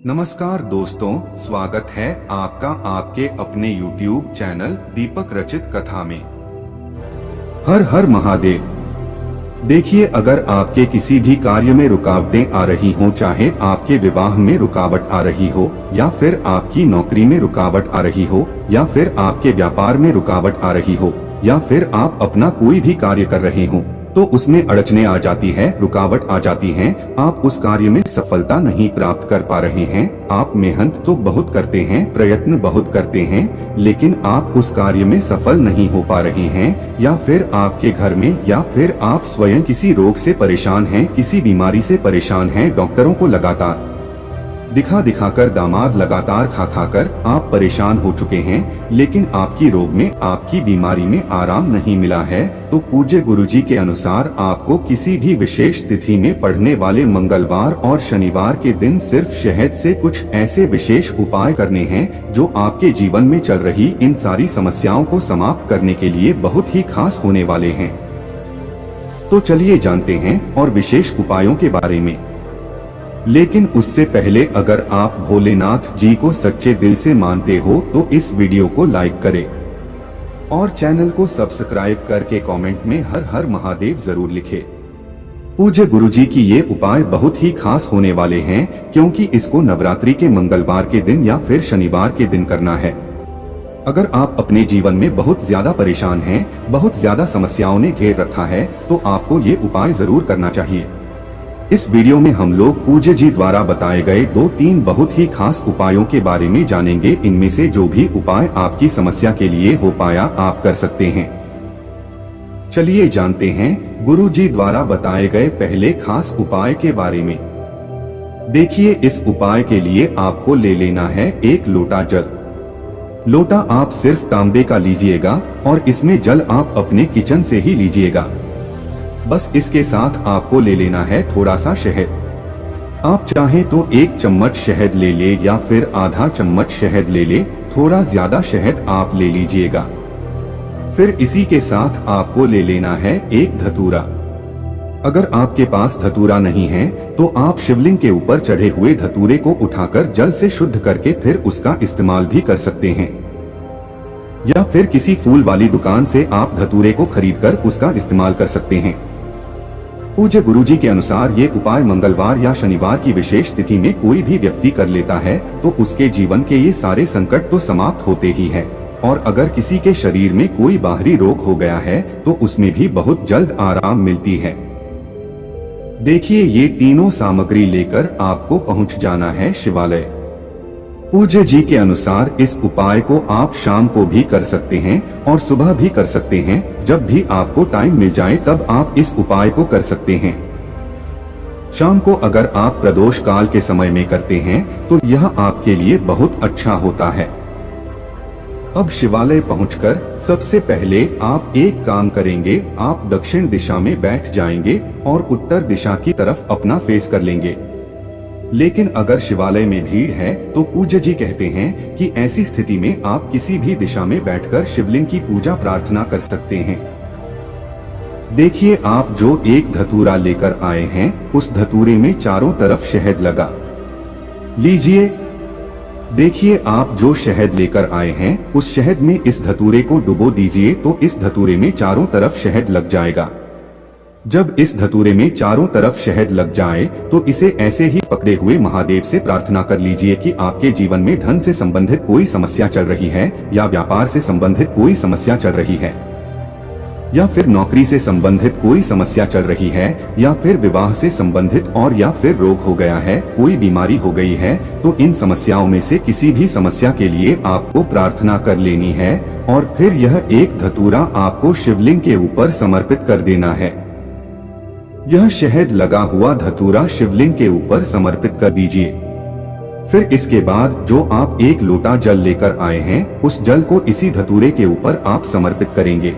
नमस्कार दोस्तों, स्वागत है आपका आपके अपने YouTube चैनल दीपक रचित कथा में। हर हर महादेव। देखिए, अगर आपके किसी भी कार्य में रुकावटें आ रही हो, चाहे आपके विवाह में रुकावट आ रही हो, या फिर आपकी नौकरी में रुकावट आ रही हो, या फिर आपके व्यापार में रुकावट आ रही हो, या फिर आप अपना कोई भी कार्य कर रहे हो तो उसमें अड़चने आ जाती है, रुकावट आ जाती है, आप उस कार्य में सफलता नहीं प्राप्त कर पा रहे हैं। आप मेहनत तो बहुत करते हैं, प्रयत्न बहुत करते हैं, लेकिन आप उस कार्य में सफल नहीं हो पा रहे हैं। या फिर आपके घर में, या फिर आप स्वयं किसी रोग से परेशान हैं, किसी बीमारी से परेशान हैं, डॉक्टरों को लगातार दिखा दिखाकर, दामाद लगातार खा खाकर आप परेशान हो चुके हैं, लेकिन आपकी रोग में, आपकी बीमारी में आराम नहीं मिला है। तो पूज्य गुरुजी के अनुसार आपको किसी भी विशेष तिथि में पड़ने वाले मंगलवार और शनिवार के दिन सिर्फ शहद से कुछ ऐसे विशेष उपाय करने हैं जो आपके जीवन में चल रही इन सारी समस्याओं को समाप्त करने के लिए बहुत ही खास होने वाले हैं। तो चलिए जानते हैं और विशेष उपायों के बारे में। लेकिन उससे पहले, अगर आप भोलेनाथ जी को सच्चे दिल से मानते हो तो इस वीडियो को लाइक करें और चैनल को सब्सक्राइब करके कमेंट में हर हर महादेव जरूर लिखें। पूज्य गुरुजी की ये उपाय बहुत ही खास होने वाले हैं, क्योंकि इसको नवरात्रि के मंगलवार के दिन या फिर शनिवार के दिन करना है। अगर आप अपने जीवन में बहुत ज्यादा परेशान हैं, बहुत ज्यादा समस्याओं ने घेर रखा है, तो आपको ये उपाय जरूर करना चाहिए। इस वीडियो में हम लोग पूज्य जी द्वारा बताए गए 2-3 बहुत ही खास उपायों के बारे में जानेंगे। इनमें से जो भी उपाय आपकी समस्या के लिए हो पाया, आप कर सकते हैं। चलिए जानते हैं गुरु जी द्वारा बताए गए पहले खास उपाय के बारे में। देखिए, इस उपाय के लिए आपको ले लेना है 1 लोटा जल। लोटा आप सिर्फ तांबे का लीजिएगा और इसमें जल आप अपने किचन से ही लीजिएगा। बस इसके साथ आपको ले लेना है थोड़ा सा शहद। आप चाहें तो 1 चम्मच शहद ले ले या फिर आधा चम्मच शहद ले ले, थोड़ा ज्यादा शहद आप ले लीजिएगा। फिर इसी के साथ आपको ले लेना है 1 धतूरा। अगर आपके पास धतूरा नहीं है तो आप शिवलिंग के ऊपर चढ़े हुए धतूरे को उठाकर जल से शुद्ध करके फिर उसका इस्तेमाल भी कर सकते हैं, या फिर किसी फूल वाली दुकान से आप धतूरे को खरीदकर उसका इस्तेमाल कर सकते हैं। पूज्य गुरुजी के अनुसार ये उपाय मंगलवार या शनिवार की विशेष तिथि में कोई भी व्यक्ति कर लेता है तो उसके जीवन के ये सारे संकट तो समाप्त होते ही हैं। और अगर किसी के शरीर में कोई बाहरी रोग हो गया है तो उसमें भी बहुत जल्द आराम मिलती है। देखिए, ये तीनों सामग्री लेकर आपको पहुंच जाना है शिवालय। पूज्य जी के अनुसार इस उपाय को आप शाम को भी कर सकते हैं और सुबह भी कर सकते हैं। जब भी आपको टाइम मिल जाए तब आप इस उपाय को कर सकते हैं। शाम को अगर आप प्रदोष काल के समय में करते हैं तो यह आपके लिए बहुत अच्छा होता है। अब शिवालय पहुंचकर सबसे पहले आप एक काम करेंगे, आप दक्षिण दिशा में बैठ जाएंगे और उत्तर दिशा की तरफ अपना फेस कर लेंगे। लेकिन अगर शिवालय में भीड़ है तो पूज्य जी कहते हैं कि ऐसी स्थिति में आप किसी भी दिशा में बैठकर शिवलिंग की पूजा प्रार्थना कर सकते हैं। देखिए, आप जो 1 धतूरा लेकर आए हैं उस धतूरे में चारों तरफ शहद लगा लीजिए। देखिए, आप जो शहद लेकर आए हैं उस शहद में इस धतूरे को डुबो दीजिए, तो इस धतूरे में चारों तरफ शहद लग जाएगा। जब इस धतूरे में चारों तरफ शहद लग जाए तो इसे ऐसे ही पकड़े हुए महादेव से प्रार्थना कर लीजिए कि आपके जीवन में धन से संबंधित कोई समस्या चल रही है, या व्यापार से संबंधित कोई समस्या चल रही है, या फिर नौकरी से संबंधित कोई समस्या चल रही है, या फिर विवाह से संबंधित, और या फिर रोग हो गया है, कोई बीमारी हो गई है, तो इन समस्याओं में से किसी भी समस्या के लिए आपको प्रार्थना कर लेनी है। और फिर यह 1 धतूरा आपको शिवलिंग के ऊपर समर्पित कर देना है। यह शहद लगा हुआ धतूरा शिवलिंग के ऊपर समर्पित कर दीजिए। फिर इसके बाद जो आप 1 लोटा जल लेकर आए हैं उस जल को इसी धतूरे के ऊपर आप समर्पित करेंगे।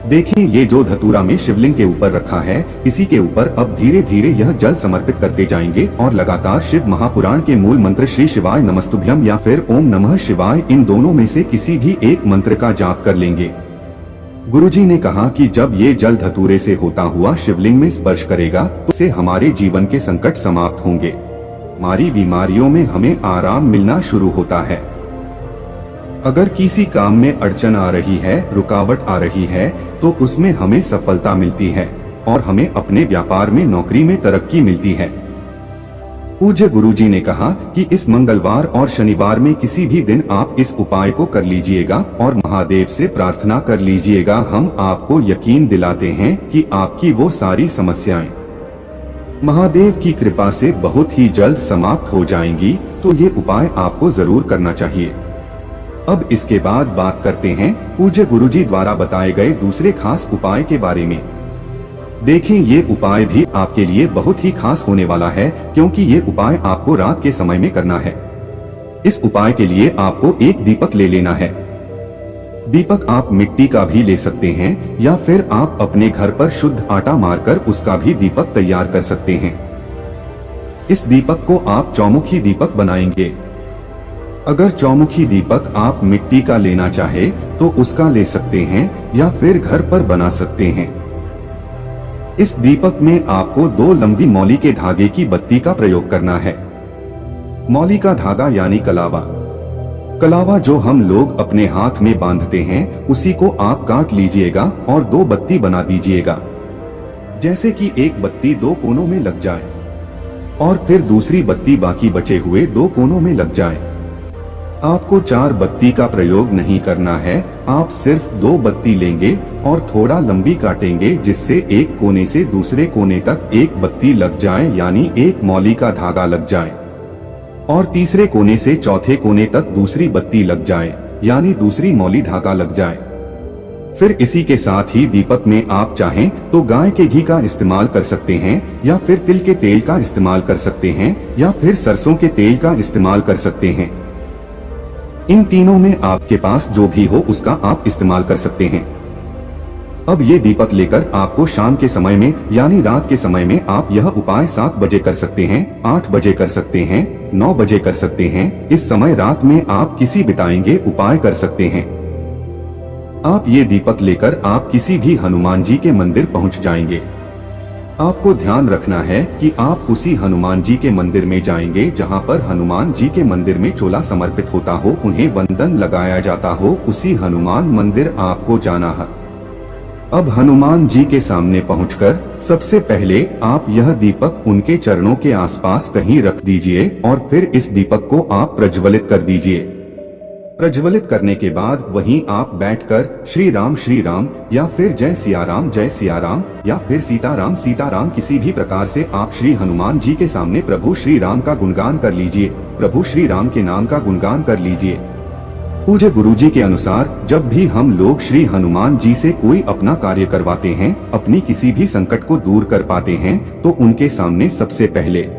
देखिए, ये जो धतूरा में शिवलिंग के ऊपर रखा है, इसी के ऊपर अब धीरे धीरे यह जल समर्पित करते जाएंगे और लगातार शिव महापुराण के मूल मंत्र श्री शिवाय नमस्तुभ्यम या फिर ओम नमः शिवाय, इन दोनों में से किसी भी एक मंत्र का जाप कर लेंगे। गुरुजी ने कहा कि जब ये जल धतूरे से होता हुआ शिवलिंग में स्पर्श करेगा तो से हमारे जीवन के संकट समाप्त होंगे। हमारी बीमारियों में हमें आराम मिलना शुरू होता है। अगर किसी काम में अड़चन आ रही है, रुकावट आ रही है, तो उसमें हमें सफलता मिलती है और हमें अपने व्यापार में, नौकरी में तरक्की मिलती है। पूज्य गुरुजी ने कहा कि इस मंगलवार और शनिवार में किसी भी दिन आप इस उपाय को कर लीजिएगा और महादेव से प्रार्थना कर लीजिएगा। हम आपको यकीन दिलाते हैं कि आपकी वो सारी समस्याएं महादेव की कृपा से बहुत ही जल्द समाप्त हो जाएंगी। तो ये उपाय आपको जरूर करना चाहिए। अब इसके बाद बात करते हैं पूज्य गुरुजी द्वारा बताए गए दूसरे खास उपाय के बारे में। देखें, ये उपाय भी आपके लिए बहुत ही खास होने वाला है, क्योंकि ये उपाय आपको रात के समय में करना है। इस उपाय के लिए आपको एक दीपक ले लेना है। दीपक आप मिट्टी का भी ले सकते हैं या फिर आप अपने घर पर शुद्ध आटा मारकर उसका भी दीपक तैयार कर सकते हैं। इस दीपक को आप चौमुखी दीपक बनाएंगे। अगर चौमुखी दीपक आप मिट्टी का लेना चाहे तो उसका ले सकते हैं या फिर घर पर बना सकते हैं। इस दीपक में आपको 2 लंबी मौली के धागे की बत्ती का प्रयोग करना है। मौली का धागा यानी कलावा। कलावा जो हम लोग अपने हाथ में बांधते हैं, उसी को आप काट लीजिएगा और 2 बत्ती बना दीजिएगा। जैसे कि एक बत्ती 2 कोनों में लग जाए और फिर दूसरी बत्ती बाकी बचे हुए 2 कोनों में लग जाए। आपको 4 बत्ती का प्रयोग नहीं करना है, आप सिर्फ 2 बत्ती लेंगे और थोड़ा लंबी काटेंगे, जिससे एक कोने से दूसरे कोने तक एक बत्ती लग जाए, यानी एक मौली का धागा लग जाए, और तीसरे कोने से चौथे कोने तक दूसरी बत्ती लग जाए, यानी दूसरी मौली धागा लग जाए। फिर इसी के साथ ही दीपक में आप चाहें तो गाय के घी का इस्तेमाल कर सकते हैं या फिर तिल के तेल का इस्तेमाल कर सकते हैं या फिर सरसों के तेल का इस्तेमाल कर सकते हैं। इन तीनों में आपके पास जो भी हो उसका आप इस्तेमाल कर सकते हैं। अब ये दीपक लेकर आपको शाम के समय में यानी रात के समय में आप यह उपाय 7 बजे कर सकते हैं, 8 बजे कर सकते हैं, 9 बजे कर सकते हैं। इस समय रात में आप किसी बिताएंगे उपाय कर सकते हैं। आप ये दीपक लेकर आप किसी भी हनुमान जी के मंदिर पहुंच जाएंगे। आपको ध्यान रखना है कि आप उसी हनुमान जी के मंदिर में जाएंगे जहां पर हनुमान जी के मंदिर में चोला समर्पित होता हो, उन्हें वंदन लगाया जाता हो, उसी हनुमान मंदिर आपको जाना है। अब हनुमान जी के सामने पहुंचकर सबसे पहले आप यह दीपक उनके चरणों के आसपास कहीं रख दीजिए और फिर इस दीपक को आप प्रज्वलित कर दीजिए। प्रज्वलित करने के बाद वहीं आप बैठकर श्री राम या फिर जय सिया राम या फिर सीता राम किसी भी प्रकार से आप श्री हनुमान जी के सामने प्रभु श्री राम का गुणगान कर लीजिए, प्रभु श्री राम के नाम का गुणगान कर लीजिए। पूज्य गुरुजी के अनुसार जब भी हम लोग श्री हनुमान जी से कोई अपना कार्य करवाते हैं, अपनी किसी भी संकट को दूर कर पाते हैं, तो उनके सामने सबसे पहले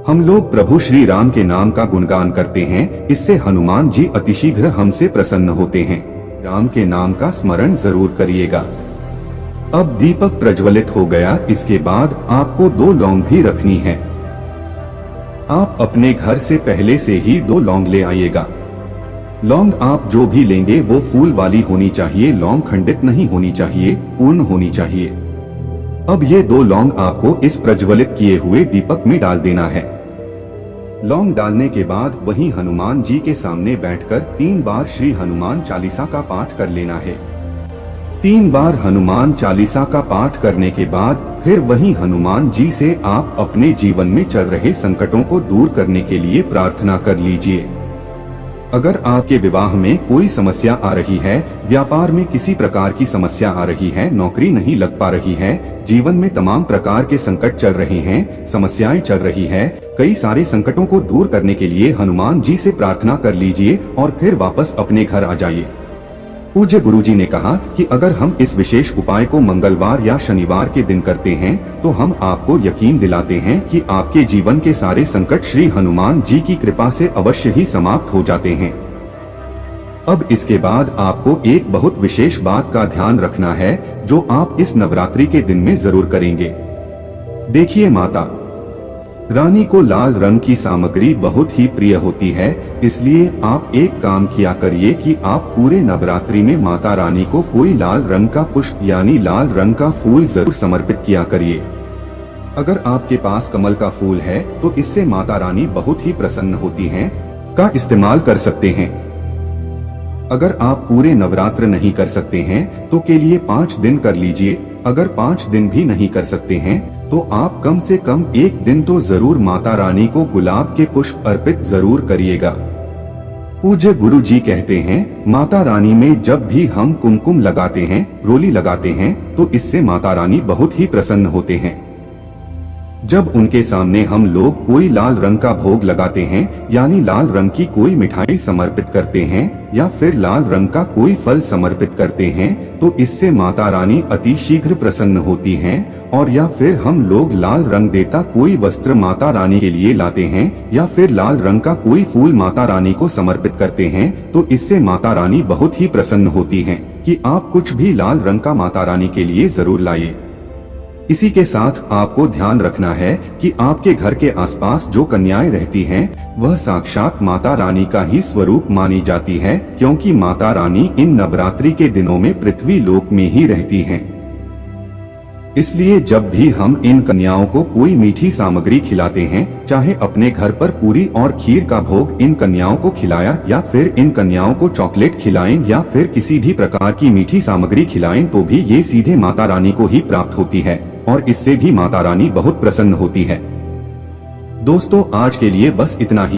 हम लोग प्रभु श्री राम के नाम का गुणगान करते हैं। इससे हनुमान जी अतिशीघ्र हमसे प्रसन्न होते हैं। राम के नाम का स्मरण जरूर करिएगा। अब दीपक प्रज्वलित हो गया। इसके बाद आपको 2 लौंग भी रखनी है। आप अपने घर से पहले से ही 2 लौंग ले आइएगा। लौंग आप जो भी लेंगे वो फूल वाली होनी चाहिए, लौंग खंडित नहीं होनी चाहिए, पूर्ण होनी चाहिए। अब ये 2 लौंग आपको इस प्रज्वलित किए हुए दीपक में डाल देना है। लौंग डालने के बाद वहीं हनुमान जी के सामने बैठकर 3 बार श्री हनुमान चालीसा का पाठ कर लेना है। 3 बार हनुमान चालीसा का पाठ करने के बाद फिर वहीं हनुमान जी से आप अपने जीवन में चल रहे संकटों को दूर करने के लिए प्रार्थना कर लीजिए। अगर आपके विवाह में कोई समस्या आ रही है, व्यापार में किसी प्रकार की समस्या आ रही है, नौकरी नहीं लग पा रही है, जीवन में तमाम प्रकार के संकट चल रहे हैं, समस्याएं चल रही है, कई सारे संकटों को दूर करने के लिए हनुमान जी से प्रार्थना कर लीजिए और फिर वापस अपने घर आ जाइए। पूज्य गुरुजी ने कहा कि अगर हम इस विशेष उपाय को मंगलवार या शनिवार के दिन करते हैं तो हम आपको यकीन दिलाते हैं कि आपके जीवन के सारे संकट श्री हनुमान जी की कृपा से अवश्य ही समाप्त हो जाते हैं। अब इसके बाद आपको एक बहुत विशेष बात का ध्यान रखना है जो आप इस नवरात्रि के दिन में जरूर करेंगे। देखिए, माता रानी को लाल रंग की सामग्री बहुत ही प्रिय होती है, इसलिए आप एक काम किया करिए कि आप पूरे नवरात्रि में माता रानी को कोई लाल रंग का पुष्प यानी लाल रंग का फूल जरूर समर्पित किया करिए। अगर आपके पास कमल का फूल है तो इससे माता रानी बहुत ही प्रसन्न होती हैं, का इस्तेमाल कर सकते हैं। अगर आप पूरे नवरात्र नहीं कर सकते हैं तो के लिए 5 दिन कर लीजिए। अगर 5 दिन भी नहीं कर सकते हैं तो आप कम से कम 1 दिन तो जरूर माता रानी को गुलाब के पुष्प अर्पित जरूर करिएगा। पूज्य गुरु जी कहते हैं, माता रानी में जब भी हम कुमकुम लगाते हैं, रोली लगाते हैं तो इससे माता रानी बहुत ही प्रसन्न होते हैं। जब उनके सामने हम लोग कोई लाल रंग का भोग लगाते हैं, यानी लाल रंग की कोई मिठाई समर्पित करते हैं या फिर लाल रंग का कोई फल समर्पित करते हैं तो इससे माता रानी अति शीघ्र प्रसन्न होती हैं। और या फिर हम लोग लाल रंग देता कोई वस्त्र माता रानी के लिए लाते हैं या फिर लाल रंग का कोई फूल माता रानी को समर्पित करते हैं तो इससे माता रानी बहुत ही प्रसन्न होती हैं कि आप कुछ भी लाल रंग का माता रानी के लिए जरूर लाइए। इसी के साथ आपको ध्यान रखना है कि आपके घर के आसपास जो कन्याएं रहती हैं, वह साक्षात माता रानी का ही स्वरूप मानी जाती है, क्योंकि माता रानी इन नवरात्रि के दिनों में पृथ्वी लोक में ही रहती हैं। इसलिए जब भी हम इन कन्याओं को कोई मीठी सामग्री खिलाते हैं, चाहे अपने घर पर पूरी और खीर का भोग इन कन्याओं को खिलाया या फिर इन कन्याओं को चॉकलेट खिलाएं या फिर किसी भी प्रकार की मीठी सामग्री खिलाएं, तो भी ये सीधे माता रानी को ही प्राप्त होती है और इससे भी माता रानी बहुत प्रसन्न होती है। दोस्तों, आज के लिए बस इतना ही।